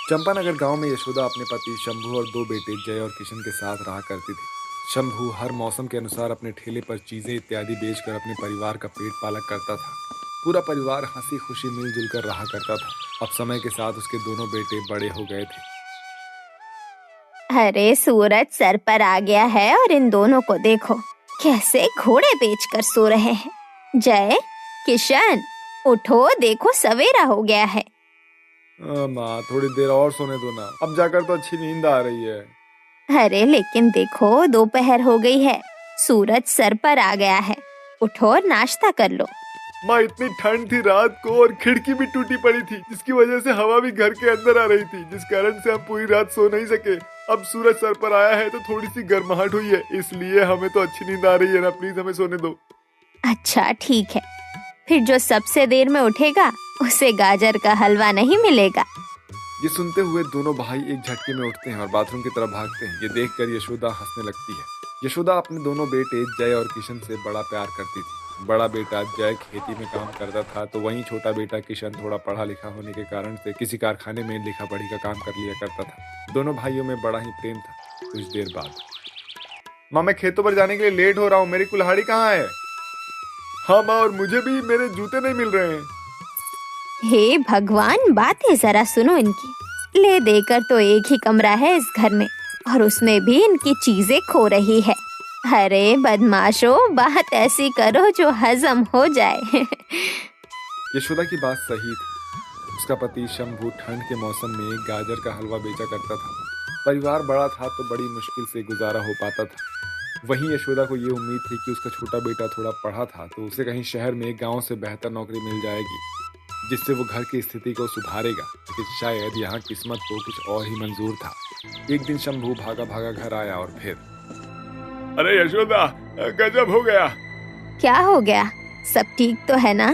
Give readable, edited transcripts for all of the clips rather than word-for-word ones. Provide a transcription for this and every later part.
चंपानगर गांव में यशोदा अपने पति शंभू और दो बेटे जय और किशन के साथ रहा करती थी। शंभू हर मौसम के अनुसार अपने ठेले पर चीजें इत्यादि बेचकर अपने परिवार का पेट पालक करता था। पूरा परिवार हंसी खुशी मिलजुल कर रहा करता था। अब समय के साथ उसके दोनों बेटे बड़े हो गए थे। अरे सूरज सर पर आ गया है और इन दोनों को देखो कैसे घोड़े बेचकर सो रहे हैं। जय, किशन, उठो, देखो सवेरा हो गया है। माँ थोड़ी देर और सोने दो ना, अब जाकर तो अच्छी नींद आ रही है। अरे लेकिन देखो दोपहर हो गई है, सूरज सर पर आ गया है, उठो और नाश्ता कर लो। माँ इतनी ठंड थी रात को और खिड़की भी टूटी पड़ी थी, जिसकी वजह से हवा भी घर के अंदर आ रही थी, जिस कारण से हम पूरी रात सो नहीं सके। अब सूरज सर पर आया है तो थोड़ी सी गर्माहट हुई है, इसलिए हमें तो अच्छी नींद आ रही है ना। प्लीज हमें सोने दो। अच्छा ठीक है, फिर जो सबसे देर में उठेगा उसे गाजर का हलवा नहीं मिलेगा। ये सुनते हुए दोनों भाई एक झटके में उठते हैं और बाथरूम की तरफ भागते हैं। ये देखकर यशोदा हंसने लगती है। यशोदा अपने दोनों बेटे जय और किशन से बड़ा प्यार करती थी। बड़ा बेटा जय खेती में काम करता था, तो वहीं छोटा बेटा किशन थोड़ा पढ़ा लिखा होने के कारण से किसी कारखाने में लिखा पढ़ी का काम कर लिया करता था। दोनों भाइयों में बड़ा ही प्रेम था। कुछ देर बाद, माँ मैं खेतों पर जाने के लिए लेट हो रहा हूँ, मेरी कुल्हाड़ी कहाँ है? हाँ माँ, और मुझे भी मेरे जूते नहीं मिल रहे हैं। हे भगवान, बातें जरा सुनो इनकी। ले देकर तो एक ही कमरा है इस घर में और उसमें भी इनकी चीजें खो रही है। अरे बदमाशों, बात ऐसी करो जो हजम हो जाए। यशोदा की बात सही थी। उसका पति शंभू ठंड के मौसम में गाजर का हलवा बेचा करता था। परिवार बड़ा था तो बड़ी मुश्किल से गुजारा हो पाता था। वहीं यशोदा को ये उम्मीद थी कि उसका छोटा बेटा थोड़ा पढ़ा था तो उसे कहीं शहर में गांव से बेहतर नौकरी मिल जाएगी, जिससे वो घर की स्थिति को सुधारेगा। लेकिन शायद यहाँ किस्मत को कुछ और ही मंजूर था। एक दिन शंभू भागा भागा घर आया और फिर, अरे यशोदा, गजब हो गया। क्या हो गया? सब ठीक तो है ना?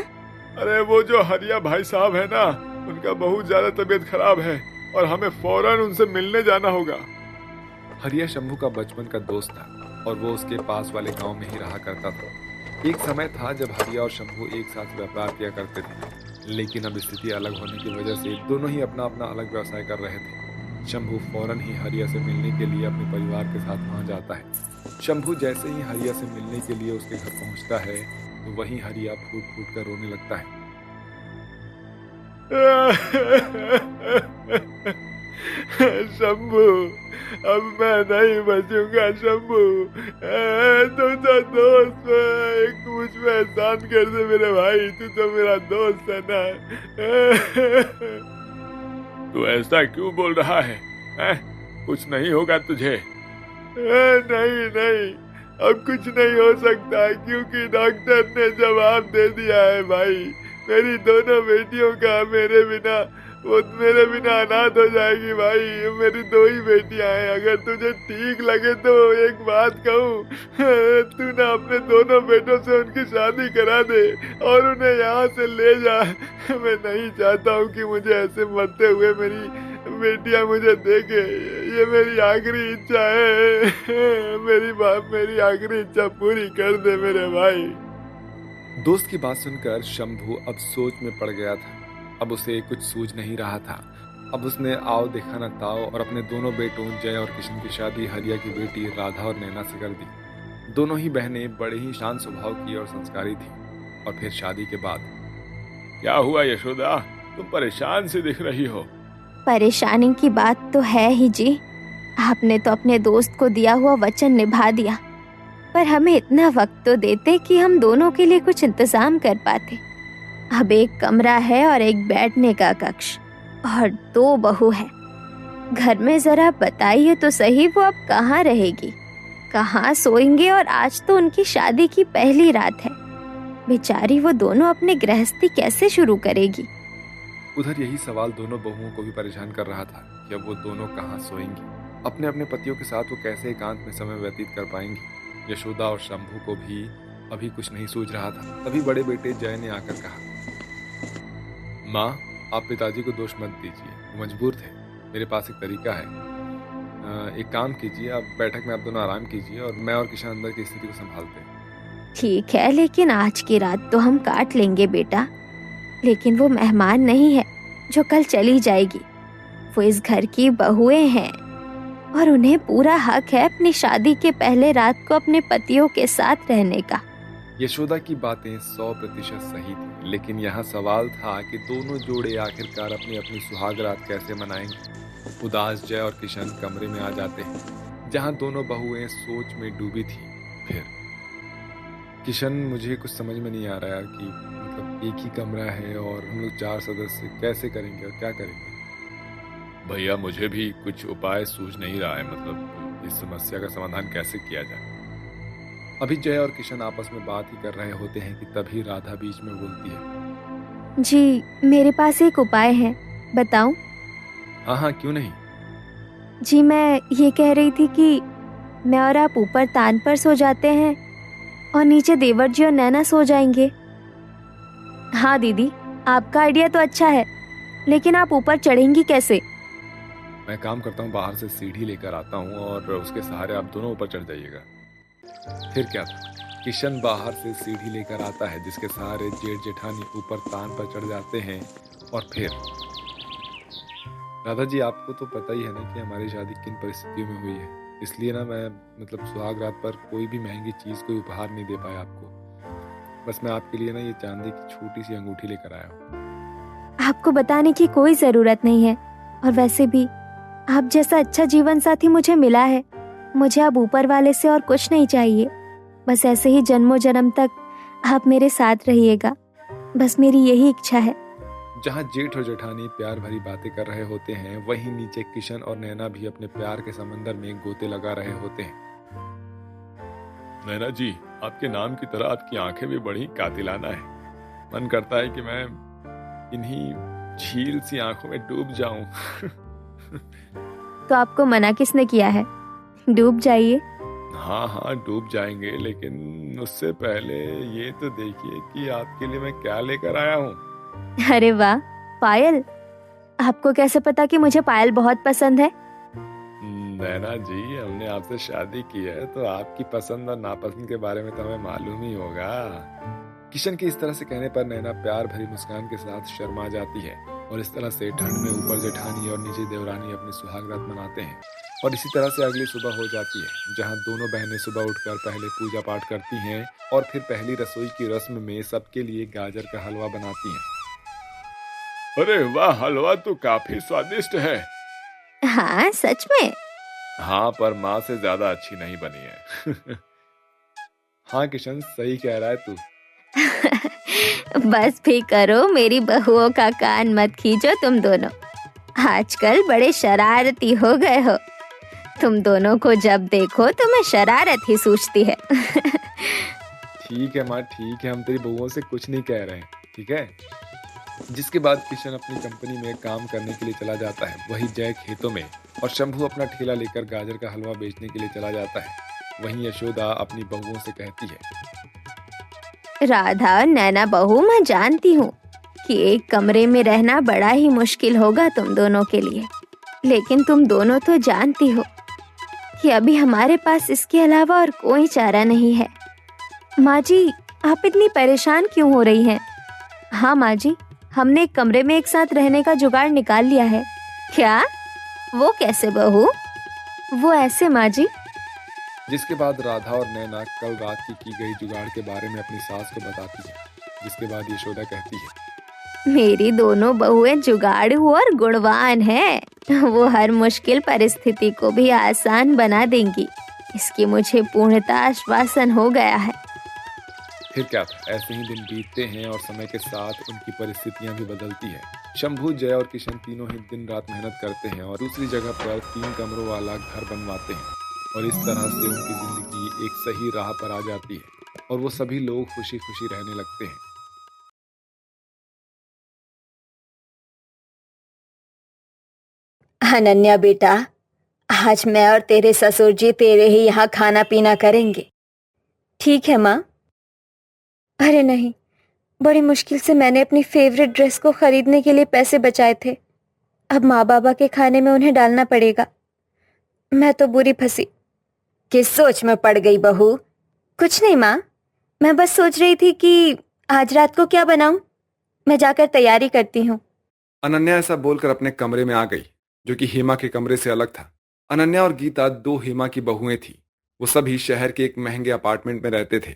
अरे वो जो हरिया भाई साहब है ना, उनका बहुत ज्यादा तबीयत खराब है और हमें फौरन उनसे मिलने जाना होगा। हरिया शंभू का बचपन का दोस्त था और वो उसके पास वाले गांव में ही रहा करता था। एक समय था जब हरिया और शंभू एक साथ व्यापार किया करते थे, लेकिन अब स्थिति अलग होने की वजह से दोनों ही अपना अपना अलग व्यवसाय कर रहे थे। शंभू फौरन ही हरिया से मिलने के लिए अपने परिवार के साथ वहां जाता है। शंभू जैसे ही हरिया से मिलने के लिए उसके घर पहुंचता है तो वहीं हरिया फूट फूट कर रोने लगता है। शंभू, अब मैं नहीं बचूंगा। शंभू, तू तो दोस्त है, मुझ पे एहसान कर दे मेरे भाई, तू तो मेरा दोस्त है ना। तू ऐसा क्यों बोल रहा है? कुछ नहीं होगा तुझे। नहीं नहीं, अब कुछ नहीं हो सकता क्योंकि डॉक्टर ने जवाब दे दिया है भाई। मेरी दोनों बेटियों का मेरे बिना अनाथ हो जाएगी भाई। मेरी दो ही बेटियां हैं। अगर तुझे ठीक लगे तो एक बात कहूँ, तू ना अपने दोनों बेटों से उनकी शादी करा दे और उन्हें यहाँ से ले जा। मैं नहीं चाहता हूँ कि मुझे ऐसे मरते हुए मेरी बेटियां मुझे देखे। ये मेरी आखिरी इच्छा है। मेरी आखिरी इच्छा पूरी कर दे मेरे भाई। दोस्त की बात सुनकर शंभू अब सोच में पड़ गया था। अब उसे कुछ सूझ नहीं रहा था। अब उसने आओ देखा न ताओ और अपने दोनों बेटों जय और किशन की शादी हरिया की बेटी राधा और नैना से कर दी। दोनों ही बहनें बड़े ही शांत स्वभाव की और संस्कारी थी। और फिर शादी के बाद, क्या हुआ यशोदा, तुम परेशान से दिख रही हो? परेशानी की बात तो है ही जी। आपने तो अपने दोस्त को दिया हुआ वचन निभा दिया, पर हमें इतना वक्त तो देते कि हम दोनों के लिए कुछ इंतजाम कर पाते। अब एक कमरा है और एक बैठने का कक्ष और दो बहू है घर में। जरा बताइए तो सही, वो अब कहाँ रहेगी, कहाँ सोएंगे? और आज तो उनकी शादी की पहली रात है। बेचारी वो दोनों अपने गृहस्थी कैसे शुरू करेगी? उधर यही सवाल दोनों बहुओं को भी परेशान कर रहा था कि अब वो दोनों कहाँ सोएंगी, अपने अपने पतियों के साथ वो कैसे एकांत में समय व्यतीत कर पाएंगी। यशोदा और शंभू को भी अभी कुछ नहीं सूझ रहा था। तभी बड़े बेटे जय ने आकर कहा, माँ आप पिताजी को दोष मत दीजिए, वो मजबूर थे। मेरे पास एक तरीका है। एक काम कीजिए, आप बैठक में आप दोनों आराम कीजिए और मैं और किशन अंदर की स्थिति को संभालते हैं। ठीक है, लेकिन आज की रात तो हम काट लेंगे बेटा। लेकिन वो मेहमान नहीं है जो कल चली जाएगी। वो इस घर की बहुएं हैं और उन्हें पूरा हक है अपनी शादी के पहले रात को अपने पतियों के साथ रहने का। यशोदा की बातें 100% सही थी, लेकिन यहाँ सवाल था कि दोनों जोड़े आखिरकार अपनी अपनी सुहाग रात कैसे मनाएंगे। उदास जय और किशन कमरे में आ जाते हैं जहाँ दोनों बहुएं सोच में डूबी थी। फिर किशन, मुझे कुछ समझ में नहीं आ रहा यार कि मतलब एक ही कमरा है और हम लोग 4 सदस्य कैसे करेंगे और क्या करेंगे। भैया मुझे भी कुछ उपाय सूझ नहीं रहा है, मतलब इस समस्या का समाधान कैसे किया जाए। अभी जय और किशन आपस में बात ही कर रहे होते हैं कि तभी राधा बीच में बोलती है। जी, मेरे पास एक उपाय है, बताऊं? हाँ हाँ, क्यों नहीं। जी, मैं ये कह रही थी कि मैं और आप ऊपर तान पर सो जाते हैं और नीचे देवर जी और नैना सो जाएंगे। हाँ दीदी, आपका आइडिया तो अच्छा है, लेकिन आप ऊपर चढ़ेंगी कैसे? मैं काम करता हूँ, बाहर से सीढ़ी लेकर आता हूँ और उसके सहारे आप दोनों ऊपर चढ़ जाइएगा। फिर क्या था, किशन बाहर से सीढ़ी लेकर आता है जिसके सहारे जेठ जेठानी ऊपर तान पर चढ़ जाते हैं। और फिर राधा जी, आपको तो पता ही है ना कि हमारी शादी किन परिस्थितियों में हुई है, इसलिए ना मैं मतलब सुहाग रात पर कोई भी महंगी चीज कोई उपहार नहीं दे पाया आपको। बस मैं आपके लिए ना ये चांदी की छोटी सी अंगूठी लेकर आया हूँ। आपको बताने की कोई जरूरत नहीं है, और वैसे भी आप जैसा अच्छा जीवन साथी मुझे मिला है, मुझे अब ऊपर वाले से और कुछ नहीं चाहिए। बस ऐसे ही जन्मों जन्म तक आप मेरे साथ रहिएगा, बस मेरी यही इच्छा है। जहाँ जेठ और जेठानी प्यार भरी बातें कर रहे होते हैं, वहीं नीचे किशन और नैना भी अपने प्यार के समंदर में गोते लगा रहे होते हैं। नैना जी, आपके नाम की तरह आपकी आंखें भी बड़ी कातिलाना है। मन करता है कि मैं इन्हीं झील सी आंखों में डूब जाऊं। तो आपको मना किसने किया है? डूब जाइए। हाँ हाँ, डूब जाएंगे, लेकिन उससे पहले ये तो देखिए कि आपके लिए मैं क्या लेकर आया हूँ। अरे वाह, पायल! आपको कैसे पता कि मुझे पायल बहुत पसंद है? नैना जी, हमने आपसे शादी की है तो आपकी पसंद और नापसंद के बारे में तो हमें मालूम ही होगा। किशन के इस तरह से कहने पर नैना प्यार भरी मुस्कान के साथ शर्मा जाती है और इस तरह से ठंड में ऊपर जेठानी और नीचे देवरानी अपनी सुहाग रात मनाते हैं। और इसी तरह से अगली सुबह हो जाती है जहां दोनों बहनें सुबह उठकर पहले पूजा पाठ करती हैं और फिर पहली रसोई की रस्म में सबके लिए गाजर का हलवा बनाती हैं। अरे वाह, हलवा तो काफी स्वादिष्ट है। हाँ, सच में? हाँ, पर माँ से ज्यादा अच्छी नहीं बनी है। हाँ किशन, सही कह रहा है तू। बस भी करो, मेरी बहुओं का कान मत खींचो तुम दोनों। आजकल बड़े शरारती हो गए हो। तुम दोनों को जब देखो तो मैं शरारत ही सूझती है। ठीक है माँ, ठीक है, हम तेरी बहुओं से कुछ नहीं कह रहे हैं, ठीक है। जिसके बाद किशन अपनी कंपनी में काम करने के लिए चला जाता है, वहीं जय खेतों में और शंभू अपना ठेला लेकर गाजर का हलवा बेचने के लिए चला जाता है। वहीं यशोदा अपनी बहुओं से कहती है, राधा और नैना बहू, मैं जानती हूँ कि एक कमरे में रहना बड़ा ही मुश्किल होगा तुम दोनों के लिए, लेकिन तुम दोनों तो जानती हो कि अभी हमारे पास इसके अलावा और कोई चारा नहीं है। माँ जी, आप इतनी परेशान क्यों हो रही हैं? हाँ माँ जी, हमने एक कमरे में एक साथ रहने का जुगाड़ निकाल लिया है। क्या? वो कैसे बहू? वो ऐसे माँ जी। जिसके बाद राधा और नैना कल रात की गई जुगाड़ के बारे में अपनी सास को बताती है। जिसके बाद यशोदा कहती है, मेरी दोनों बहुएं जुगाड़ू और गुणवान हैं। वो हर मुश्किल परिस्थिति को भी आसान बना देंगी, इसकी मुझे पूर्णतः आश्वासन हो गया है। फिर क्या था, ऐसे ही दिन बीतते हैं और समय के साथ उनकी परिस्थितियां भी बदलती है। शंभू, जय और किशन तीनों ही दिन रात मेहनत करते हैं और दूसरी जगह पर 3 कमरों वाला घर बनवाते हैं और इस तरह से उनकी जिंदगी एक सही राह पर आ जाती है और वो सभी लोग खुशी खुशी रहने लगते हैं। अनन्या बेटा, आज मैं और तेरे ससुर जी तेरे ही यहाँ खाना पीना करेंगे। ठीक है माँ? अरे नहीं, बड़ी मुश्किल से मैंने अपनी फेवरेट ड्रेस को खरीदने के लिए पैसे बचाए थे। अब माँ बाबा के खाने में उन्हें डालना पड़ेगा। मैं तो बुरी फंसी। किस सोच में पड़ गई बहू? कुछ नहीं माँ, मैं बस सोच रही थी कि आज रात को क्या बनाऊं। मैं जाकर तैयारी करती हूँ। अनन्या ऐसा बोलकर अपने कमरे में आ गई जो कि हेमा के कमरे से अलग था। अनन्या और गीता दो हेमा की बहुएं थी। वो सभी शहर के एक महंगे अपार्टमेंट में रहते थे,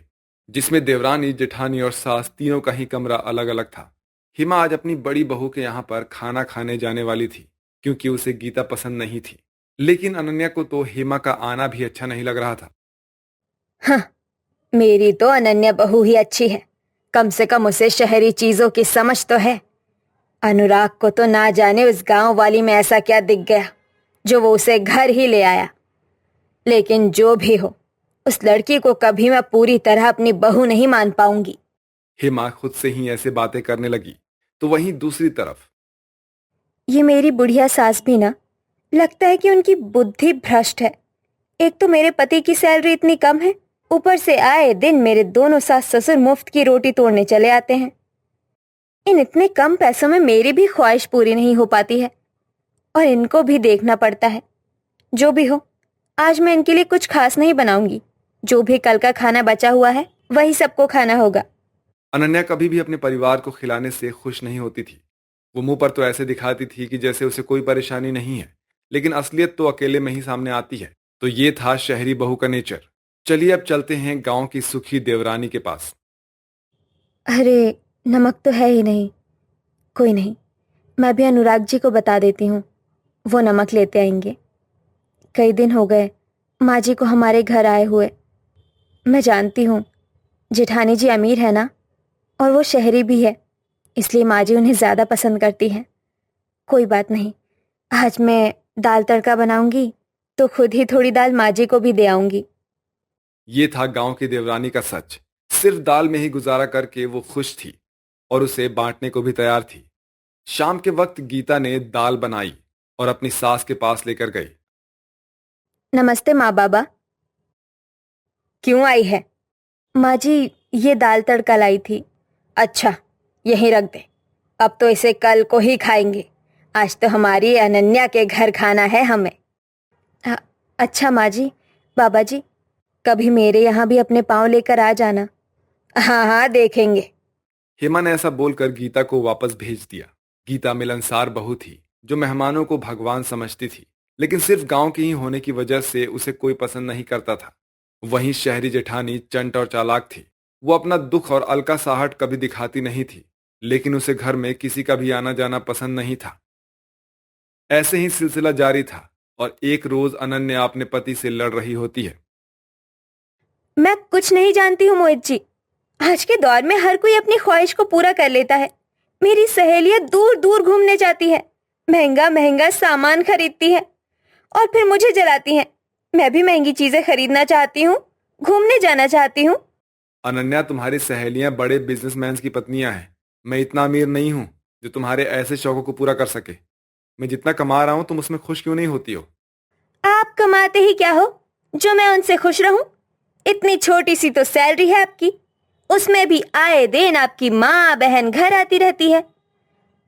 जिसमें देवरानी, जेठानी और सास तीनों का ही कमरा अलग अलग था। हेमा आज अपनी बड़ी बहू के यहाँ पर खाना खाने जाने वाली थी, क्योंकि उसे गीता पसंद नहीं थी। लेकिन अनन्या को तो हेमा का आना भी अच्छा नहीं लग रहा था। हाँ, मेरी तो अनन्या बहू ही अच्छी है। कम से कम उसे शहरी चीजों की समझ तो है। अनुराग को तो ना जाने उस गांव वाली में ऐसा क्या दिख गया जो वो उसे घर ही ले आया। लेकिन जो भी हो, उस लड़की को कभी मैं पूरी तरह अपनी बहू नहीं मान पाऊंगी। हेमा खुद से ही ऐसे बातें करने लगी तो वहीं दूसरी तरफ ये मेरी बुढ़िया सास भी ना, लगता है कि उनकी बुद्धि भ्रष्ट है। एक तो मेरे पति की सैलरी इतनी कम है, ऊपर से आए दिन मेरे दोनों सास ससुर मुफ्त की रोटी तोड़ने चले आते हैं। इन इतने कम पैसों में मेरी भी ख्वाहिश पूरी नहीं हो पाती है और इनको भी देखना पड़ता है। जो भी हो, आज मैं इनके लिए कुछ खास नहीं बनाऊंगी। जो भी कल का खाना बचा हुआ है वही सबको खाना होगा। अनन्या कभी भी अपने परिवार को खिलाने से खुश नहीं होती थी। वो मुंह पर तो ऐसे दिखाती थी कि जैसे उसे कोई परेशानी नहीं है, लेकिन असलियत तो अकेले में ही सामने आती है। तो ये था शहरी बहू का नेचर। चलिए अब चलते हैं गांव की सुखी देवरानी के पास। अरे, नमक तो है ही नहीं। कोई नहीं, मैं भी अनुराग जी को बता देती हूँ, वो नमक लेते आएंगे। कई दिन हो गए माँ जी को हमारे घर आए हुए। मैं जानती हूँ जेठानी जी अमीर है ना, और वो शहरी भी है, इसलिए माँ जी उन्हें ज़्यादा पसंद करती हैं। कोई बात नहीं, आज मैं दाल तड़का बनाऊंगी तो खुद ही थोड़ी दाल माँ जी को भी दे आऊंगी। ये था गांव की देवरानी का सच। सिर्फ दाल में ही गुजारा करके वो खुश थी और उसे बांटने को भी तैयार थी। शाम के वक्त गीता ने दाल बनाई और अपनी सास के पास लेकर गई। नमस्ते माँ बाबा। क्यों आई है? माँ जी, ये दाल तड़का लाई थी। अच्छा, यहीं रख दे। अब तो इसे कल को ही खाएंगे। आज तो हमारी अनन्या के घर खाना है हमें। अच्छा माँ जी, बाबा जी, कभी मेरे यहाँ भी अपने पाँव लेकर आ जाना। हाँ हाँ, देखेंगे। हेमा ने ऐसा बोलकर गीता को वापस भेज दिया। गीता मिलनसार बहू थी जो मेहमानों को भगवान समझती थी, लेकिन सिर्फ गांव की ही होने की वजह से उसे कोई पसंद नहीं करता था। वहीं शहरी जेठानी चंट और चालाक थी। वो अपना दुख और अलकासाहट कभी दिखाती नहीं थी, लेकिन उसे घर में किसी का भी आना जाना पसंद नहीं था। ऐसे ही सिलसिला जारी था और एक रोज अनन्या अपने पति से लड़ रही होती है। मैं कुछ नहीं जानती हूँ मोहित जी। आज के दौर में हर कोई अपनी ख्वाहिश को पूरा कर लेता है। मेरी सहेलियां दूर दूर घूमने जाती है, महंगा महंगा सामान खरीदती है और फिर मुझे जलाती हैं। मैं भी महंगी चीजें खरीदना चाहती हूँ, घूमने जाना चाहती हूँ। अनन्या, तुम्हारी सहेलियां बड़े बिजनेसमैन की पत्नियां हैं। मैं इतना अमीर नहीं हूं जो तुम्हारे ऐसे शौकों को पूरा कर सके। मैं जितना कमा रहा हूं तुम उसमें खुश क्यों नहीं होती हो? आप कमाते ही क्या हो जो मैं उनसे खुश रहूं? इतनी छोटी सी तो सैलरी है आपकी, उसमें भी आए दिन आपकी माँ बहन घर आती रहती है।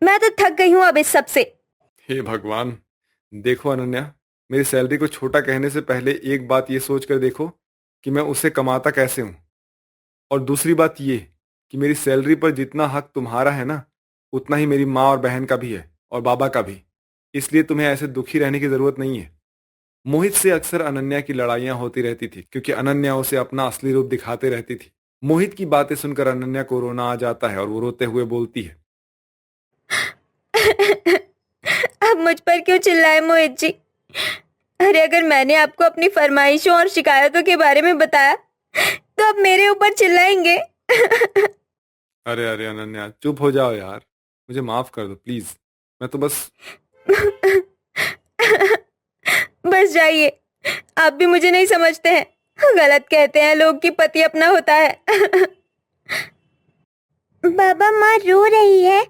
मैं तो थक गई हूँ अब इस सब से। हे भगवान! देखो अनन्या, मेरी सैलरी को छोटा कहने से पहले एक बात ये सोच कर देखो कि मैं उसे कमाता कैसे हूं। और दूसरी बात ये कि मेरी सैलरी पर जितना हक तुम्हारा है ना, उतना ही मेरी माँ और बहन का भी है और बाबा का भी। इसलिए तुम्हें ऐसे दुखी रहने की जरूरत नहीं है। मोहित से अक्सर अनन्या की लड़ाइयां होती रहती थी, क्योंकि अनन्या उसे अपना असली रूप दिखाते रहती थी। मोहित की बातें सुनकर अनन्या को रोना आ जाता है और वो रोते हुए बोलती है। अब मुझ पर क्यों चिल्लाए मोहित जी? अरे, अगर मैंने आपको अपनी फरमाइशों और शिकायतों के बारे में बताया तो अब मेरे ऊपर चिल्लाएंगे। अरे अरे अनन्या, चुप हो जाओ यार, मुझे माफ कर दो प्लीज। मैं तो बस बस जाइए, आप भी मुझे नहीं समझते हैं। गलत कहते हैं लोग कि पति अपना होता है। बाबा, माँ रो रही है।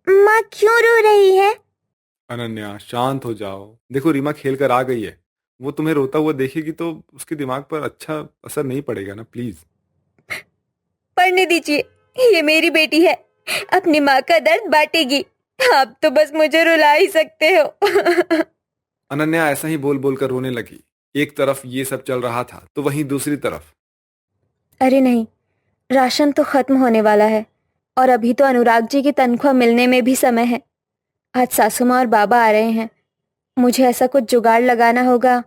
माँ क्यों रो रही है? अनन्या, शांत हो जाओ। देखो, रीमा खेल कर आ गई है। वो तुम्हें रोता हुआ देखेगी तो उसके दिमाग पर अच्छा असर नहीं पड़ेगा ना, प्लीज। पढ़ने दीजिए, ये मेरी बेटी है, अपनी माँ का दर्द बांटेगी। आप तो बस मुझे रुला ही सकते हो। अनन्या ऐसा ही बोल बोल कर रोने लगी। एक तरफ ये सब चल रहा था तो वहीं दूसरी तरफ अरे नहीं, राशन तो खत्म होने वाला है और अभी तो अनुराग जी की तनख्वाह मिलने में भी समय है। आज सासू माँ और बाबा आ रहे हैं, मुझे ऐसा कुछ जुगाड़ लगाना होगा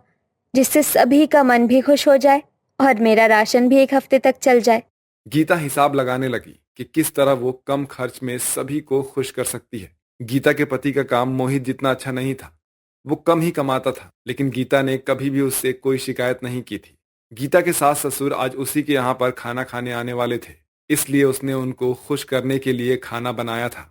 जिससे सभी का मन भी खुश हो जाए और मेरा राशन भी 1 हफ्ते तक चल जाए। गीता हिसाब लगाने लगी कि किस तरह वो कम खर्च में सभी को खुश कर सकती है। गीता के पति का काम मोहित जितना अच्छा नहीं था, वो कम ही कमाता था, लेकिन गीता ने कभी भी उससे कोई शिकायत नहीं की थी। गीता के सास ससुर आज उसी के यहाँ पर खाना खाने आने वाले थे, इसलिए उसने उनको खुश करने के लिए खाना बनाया था।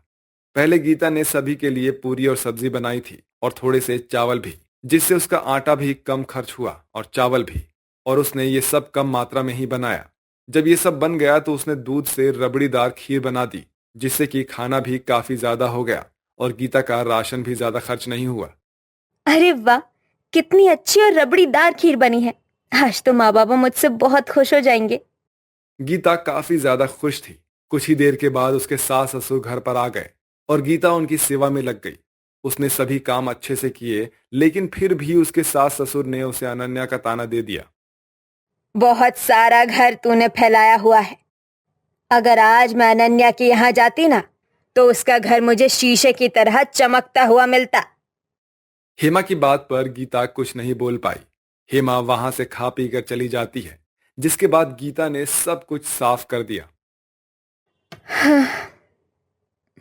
पहले गीता ने सभी के लिए पूरी और सब्जी बनाई थी और थोड़े से चावल भी, जिससे उसका आटा भी कम खर्च हुआ और चावल भी, और उसने ये सब कम मात्रा में ही बनाया। जब ये सब बन गया तो उसने दूध से रबड़ीदार खीर बना दी, जिससे कि खाना भी काफी ज्यादा हो गया और गीता का राशन भी ज्यादा खर्च नहीं हुआ। अरे वाह, कितनी अच्छी और रबड़ीदार खीर बनी है। आज तो माँ बाबा मुझसे बहुत खुश हो जाएंगे। गीता काफी ज्यादा खुश थी। कुछ ही देर के बाद उसके सास ससुर घर पर आ गए और गीता उनकी सेवा में लग गई। उसने सभी काम अच्छे से किए, लेकिन फिर भी उसके सास ससुर ने उसे अनन्या का ताना दे दिया। बहुत सारा घर तूने फैलाया हुआ है। अगर आज मैं अनन्या के यहाँ जाती ना, तो उसका घर मुझे शीशे की तरह चमकता हुआ मिलता। हेमा की बात पर गीता कुछ नहीं बोल पाई। हेमा वहां से खा पी कर चली जाती है, जिसके बाद गीता ने सब कुछ साफ कर दिया।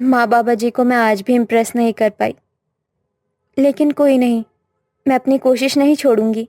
माँ बाबा जी को मैं आज भी इम्प्रेस नहीं कर पाई, लेकिन कोई नहीं, मैं अपनी कोशिश नहीं छोड़ूंगी।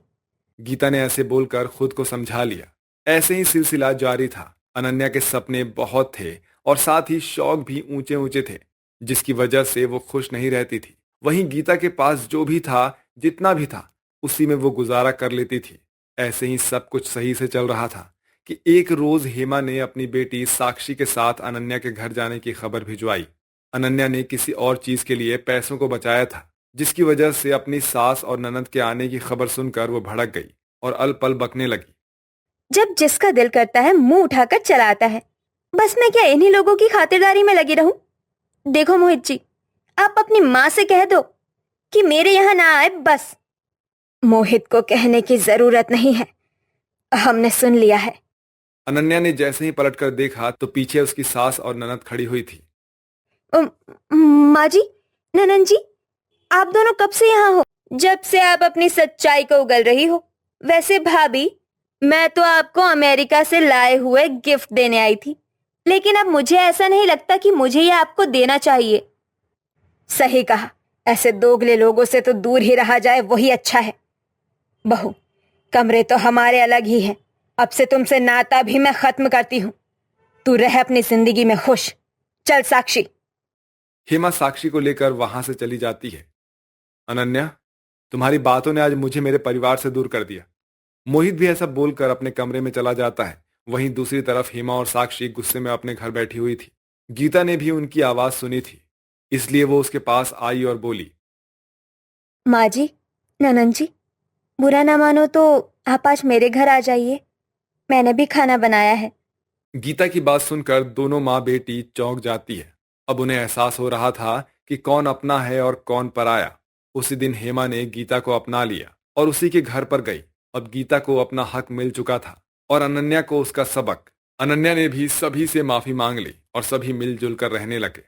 गीता ने ऐसे बोलकर खुद को समझा लिया। ऐसे ही सिलसिला जारी था। अनन्या के सपने बहुत थे और साथ ही शौक भी ऊंचे ऊंचे थे, जिसकी वजह से वो खुश नहीं रहती थी। वहीं गीता के पास जो भी था, जितना भी था, उसी में वो गुजारा कर लेती थी। ऐसे ही सब कुछ सही से चल रहा था कि एक रोज हेमा ने अपनी बेटी साक्षी के साथ अनन्या के घर जाने की खबर भिजवाई। अनन्या ने किसी और चीज के लिए पैसों को बचाया था, जिसकी वजह से अपनी सास और ननद के आने की खबर सुनकर वो भड़क गई और अल पल बकने लगी। जब जिसका दिल करता है मुंह उठाकर चला आता है। बस मैं क्या इन्हीं लोगों की खातिरदारी में लगी रहूं? देखो मोहित जी, आप अपनी माँ से कह दो कि मेरे यहाँ ना आए बस। मोहित को कहने की जरूरत नहीं है, हमने सुन लिया है। अनन्या ने जैसे ही पलटकर देखा तो पीछे उसकी सास और ननद खड़ी हुई थी। माँ जी, ननन जी, आप दोनों कब से यहाँ हो? जब से आप अपनी सच्चाई को उगल रही हो। वैसे भाभी, मैं तो आपको अमेरिका से लाए हुए गिफ्ट देने आई थी, लेकिन अब मुझे ऐसा नहीं लगता कि मुझे ये आपको देना चाहिए। सही कहा, ऐसे दोगले लोगों से तो दूर ही रहा जाए, वही अच्छा है। बहू, कमरे तो हमारे अलग ही हैं। अब से तुमसे नाता भी मैं खत्म करती हूँ। तू रह अपनी जिंदगी में खुश। चल साक्षी। हेमा साक्षी को लेकर वहां से चली जाती है। अनन्या, तुम्हारी बातों ने आज मुझे मेरे परिवार से दूर कर दिया। मोहित भी ऐसा बोलकर अपने कमरे में चला जाता है। वहीं दूसरी तरफ हेमा और साक्षी गुस्से में अपने घर बैठी हुई थी। गीता ने भी उनकी आवाज सुनी थी, इसलिए वो उसके पास आई और बोली, माँ जी, ननन जी, बुरा ना मानो तो आप आज मेरे घर आ जाइए, मैंने भी खाना बनाया है। गीता की बात सुनकर दोनों माँ बेटी चौंक जाती है। अब उन्हें एहसास हो रहा था कि कौन अपना है और कौन पराया। उसी दिन हेमा ने गीता को अपना लिया और उसी के घर पर गई। अब गीता को अपना हक मिल चुका था और अनन्या को उसका सबक। अनन्या ने भी सभी से माफी मांग ली और सभी मिलजुल कर रहने लगे।